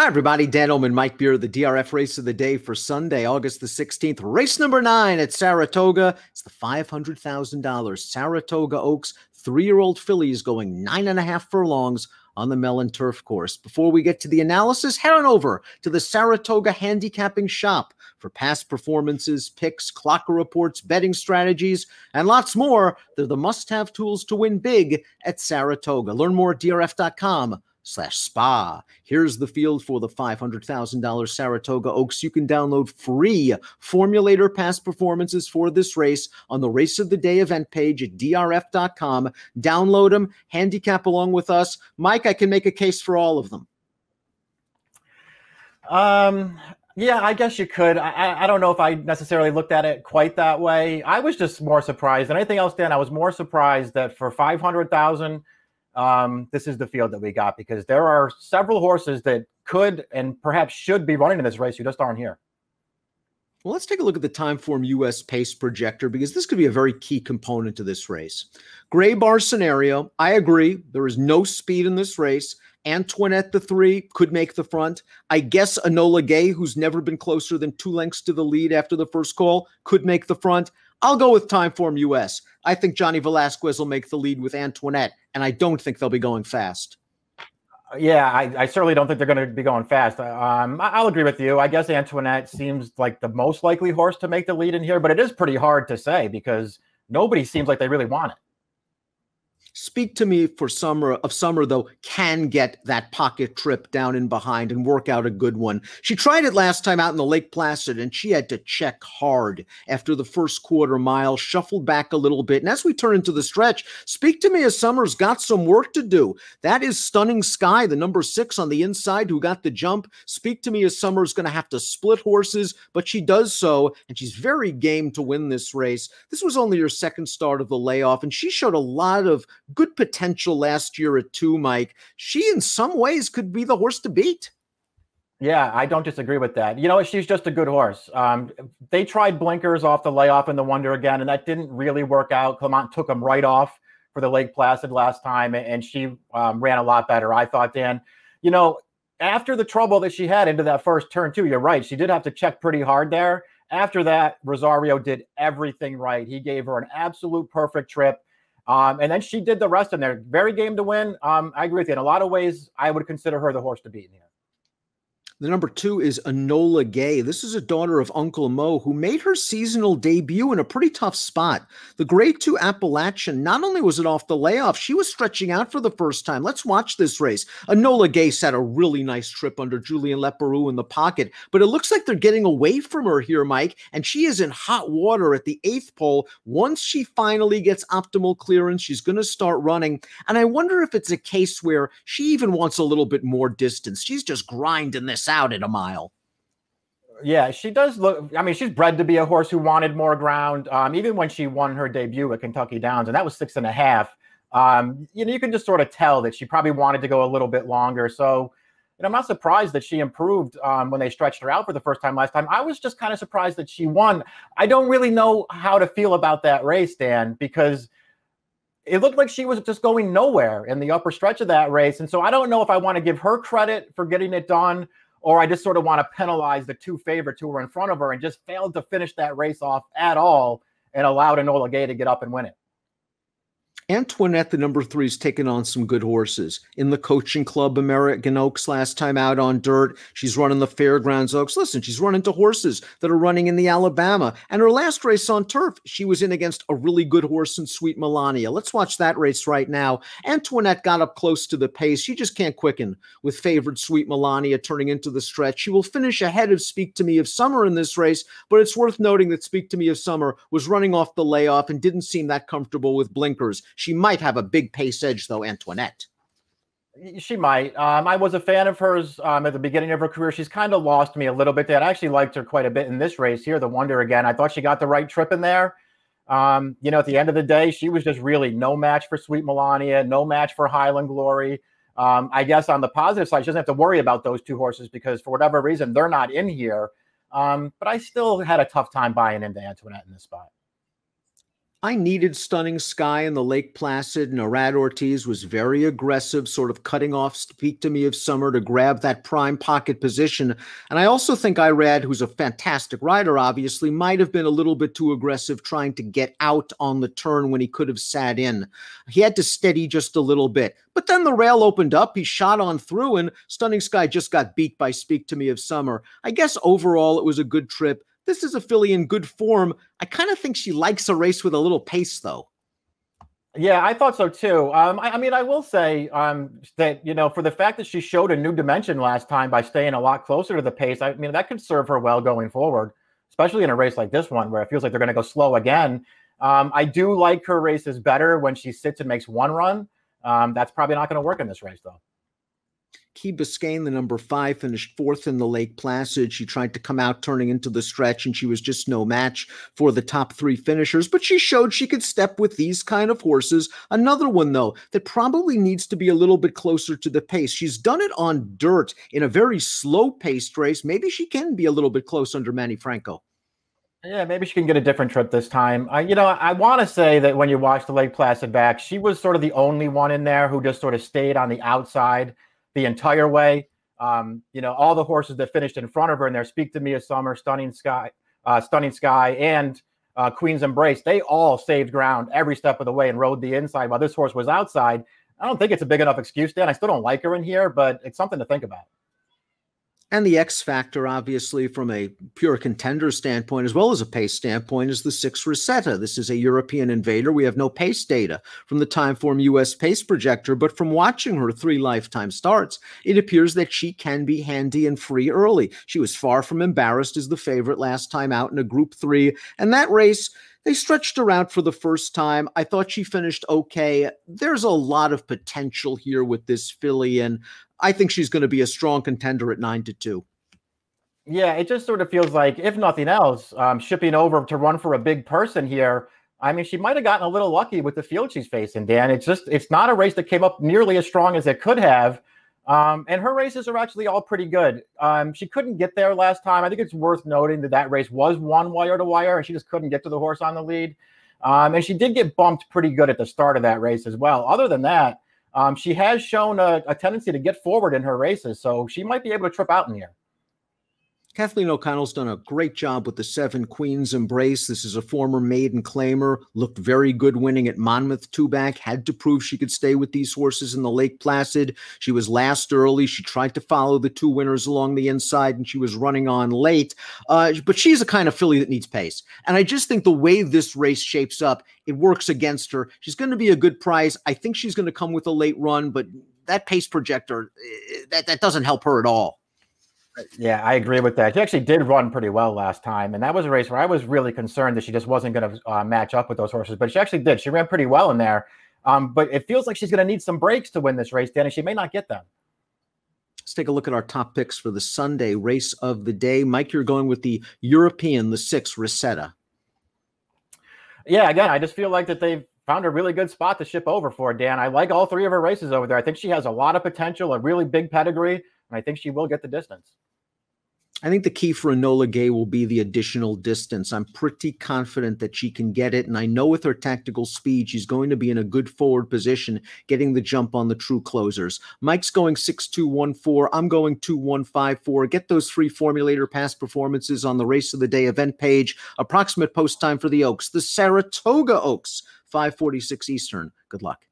Hi, everybody. Dan Illman, Mike Beer, the DRF race of the day for Sunday, August the 16th. Race number 9 at Saratoga. It's the $500,000 Saratoga Oaks 3-year-old fillies going 9.5 furlongs on the Mellon Turf Course. Before we get to the analysis, head on over to the Saratoga Handicapping Shop for past performances, picks, clocker reports, betting strategies, and lots more. They're the must-have tools to win big at Saratoga. Learn more at DRF.com/spa. Here's the field for the $500,000 Saratoga Oaks. You can download free formulator past performances for this race on the Race of the Day event page at DRF.com. Download them, handicap along with us. Mike, I can make a case for all of them. Yeah, I guess you could. I don't know if I necessarily looked at it quite that way. I was just more surprised than anything else, Dan. I was more surprised that for $500,000, this is the field that we got, because there are several horses that could and perhaps should be running in this race who just aren't here. Well, let's take a look at the Timeform US pace projector, because this could be a very key component to this race. Gray bar scenario, I agree. There is no speed in this race. Antoinette, the 3, could make the front. I guess Enola Gay, who's never been closer than 2 lengths to the lead after the first call, could make the front. I'll go with Timeform US. I think Johnny Velasquez will make the lead with Antoinette, and I don't think they'll be going fast. Yeah, I certainly don't think they're going to be going fast. I'll agree with you. I guess Antoinette seems like the most likely horse to make the lead in here, but it is pretty hard to say because nobody seems like they really want it. Speak to me for Summer, though, can get that pocket trip down in behind and work out a good one. She tried it last time out in the Lake Placid, and she had to check hard after the first quarter mile, shuffled back a little bit. And as we turn into the stretch, Speak to Me as Summer's got some work to do. That is Stunning Sky, the number 6 on the inside, who got the jump. Speak to Me as Summer's going to have to split horses, but she does so, and she's very game to win this race. This was only her second start of the layoff, and she showed a lot of good potential last year at 2, Mike. She, in some ways, could be the horse to beat. Yeah, I don't disagree with that. You know, she's just a good horse. They tried blinkers off the layoff in the Wonder again, and that didn't really work out. Clement took them right off for the Lake Placid last time, and she ran a lot better, I thought, Dan. You know, after the trouble that she had into that first turn, too, you're right. She did have to check pretty hard there. After that, Rosario did everything right. He gave her an absolute perfect trip. And then she did the rest in there. Very game to win. I agree with you. In a lot of ways, I would consider her the horse to beat in here. The number 2 is Enola Gay. This is a daughter of Uncle Mo, who made her seasonal debut in a pretty tough spot. The Grade 2 Appalachian, not only was it off the layoff, she was stretching out for the first time. Let's watch this race. Enola Gay sat a really nice trip under Julien Leparoux in the pocket, but it looks like they're getting away from her here, Mike, and she is in hot water at the 8th pole. Once she finally gets optimal clearance, she's going to start running, and I wonder if it's a case where she even wants a little bit more distance. She's just grinding this out at a mile. Yeah, she does look, I mean, she's bred to be a horse who wanted more ground. Even when she won her debut at Kentucky Downs, and that was 6.5, you know, you can just sort of tell that she probably wanted to go a little bit longer. So, you know, I'm not surprised that she improved when they stretched her out for the first time last time. I was just kind of surprised that she won. I don't really know how to feel about that race, Dan, because it looked like she was just going nowhere in the upper stretch of that race. And so I don't know if I want to give her credit for getting it done, or I just sort of want to penalize the 2 favorites who were in front of her and just failed to finish that race off at all and allowed Enola Gay to get up and win it. Antoinette, the number 3, is taking on some good horses. In the Coaching Club American Oaks last time out on dirt, she's running the Fairgrounds Oaks. Listen, she's running to horses that are running in the Alabama. And her last race on turf, she was in against a really good horse in Sweet Melania. Let's watch that race right now. Antoinette got up close to the pace. She just can't quicken with favored Sweet Melania turning into the stretch. She will finish ahead of Speak to Me of Summer in this race, but it's worth noting that Speak to Me of Summer was running off the layoff and didn't seem that comfortable with blinkers. She might have a big pace edge, though, Antoinette. She might. I was a fan of hers at the beginning of her career. She's kind of lost me a little bit there. I actually liked her quite a bit in this race here, the Wonder again. I thought she got the right trip in there. You know, at the end of the day, she was just really no match for Sweet Melania, no match for Highland Glory. I guess on the positive side, she doesn't have to worry about those 2 horses because for whatever reason, they're not in here. But I still had a tough time buying into Antoinette in this spot. I needed Stunning Sky in the Lake Placid. Narad Ortiz was very aggressive, sort of cutting off Speak to Me of Summer to grab that prime pocket position. And I also think Irad, who's a fantastic rider, obviously, might have been a little bit too aggressive trying to get out on the turn when he could have sat in. He had to steady just a little bit. But then the rail opened up, he shot on through, and Stunning Sky just got beat by Speak to Me of Summer. I guess overall it was a good trip. This is a filly in good form. I kind of think she likes a race with a little pace, though. Yeah, I thought so too. I mean, I will say that, you know, for the fact that she showed a new dimension last time by staying a lot closer to the pace, I mean, that could serve her well going forward, especially in a race like this one where it feels like they're going to go slow again. I do like her races better when she sits and makes one run. That's probably not going to work in this race, though. Key Biscayne, the number 5, finished 4th in the Lake Placid. She tried to come out turning into the stretch, and she was just no match for the top 3 finishers, but she showed she could step with these kind of horses. Another one, though, that probably needs to be a little bit closer to the pace. She's done it on dirt in a very slow-paced race. Maybe she can be a little bit close under Manny Franco. Yeah, maybe she can get a different trip this time. You know, I want to say that when you watch the Lake Placid back, she was sort of the only one in there who just sort of stayed on the outside the entire way. You know, all the horses that finished in front of her in there, Speak to Me of Summer, Stunning Sky, and Queen's Embrace, they all saved ground every step of the way and rode the inside while this horse was outside. I don't think it's a big enough excuse, Dan. I still don't like her in here, but it's something to think about. And the X factor, obviously, from a pure contender standpoint, as well as a pace standpoint, is the 6 Rosetta. This is a European invader. We have no pace data from the Timeform US pace projector, but from watching her 3 lifetime starts, it appears that she can be handy and free early. She was far from embarrassed as the favorite last time out in a Group 3, and that race, they stretched her out for the first time. I thought she finished okay. There's a lot of potential here with this filly, and I think she's going to be a strong contender at 9-2. Yeah, it just sort of feels like, if nothing else, shipping over to run for a big person here. I mean, she might have gotten a little lucky with the field she's facing, Dan. It's not a race that came up nearly as strong as it could have. And her races are actually all pretty good. She couldn't get there last time. I think it's worth noting that that race was won wire to wire, and she just couldn't get to the horse on the lead. And she did get bumped pretty good at the start of that race as well. Other than that, she has shown a tendency to get forward in her races, so she might be able to trip out in here. Kathleen O'Connell's done a great job with the 7 Queen's Embrace. This is a former maiden claimer, looked very good winning at Monmouth 2-back, had to prove she could stay with these horses in the Lake Placid. She was last early. She tried to follow the 2 winners along the inside, and she was running on late. But she's a kind of filly that needs pace. And I just think the way this race shapes up, it works against her. She's going to be a good prize. I think she's going to come with a late run, but that pace projector, that doesn't help her at all. Yeah, I agree with that. She actually did run pretty well last time, and that was a race where I was really concerned that she just wasn't going to match up with those horses, but she actually did. She ran pretty well in there, but it feels like she's going to need some breaks to win this race, Danny. She may not get them. Let's take a look at our top picks for the Sunday race of the day. Mike, you're going with the European, the 6 Rosetta. Yeah, again, I just feel like that they've found a really good spot to ship over for, Dan. I like all 3 of her races over there. I think she has a lot of potential, a really big pedigree, and I think she will get the distance. I think the key for Enola Gay will be the additional distance. I'm pretty confident that she can get it, and I know with her tactical speed, she's going to be in a good forward position, getting the jump on the true closers. Mike's going 6-2-1-4. I'm going 2-1-5-4. Get those free formulator past performances on the Race of the Day event page. Approximate post time for the Oaks, the Saratoga Oaks, 5:46 Eastern. Good luck.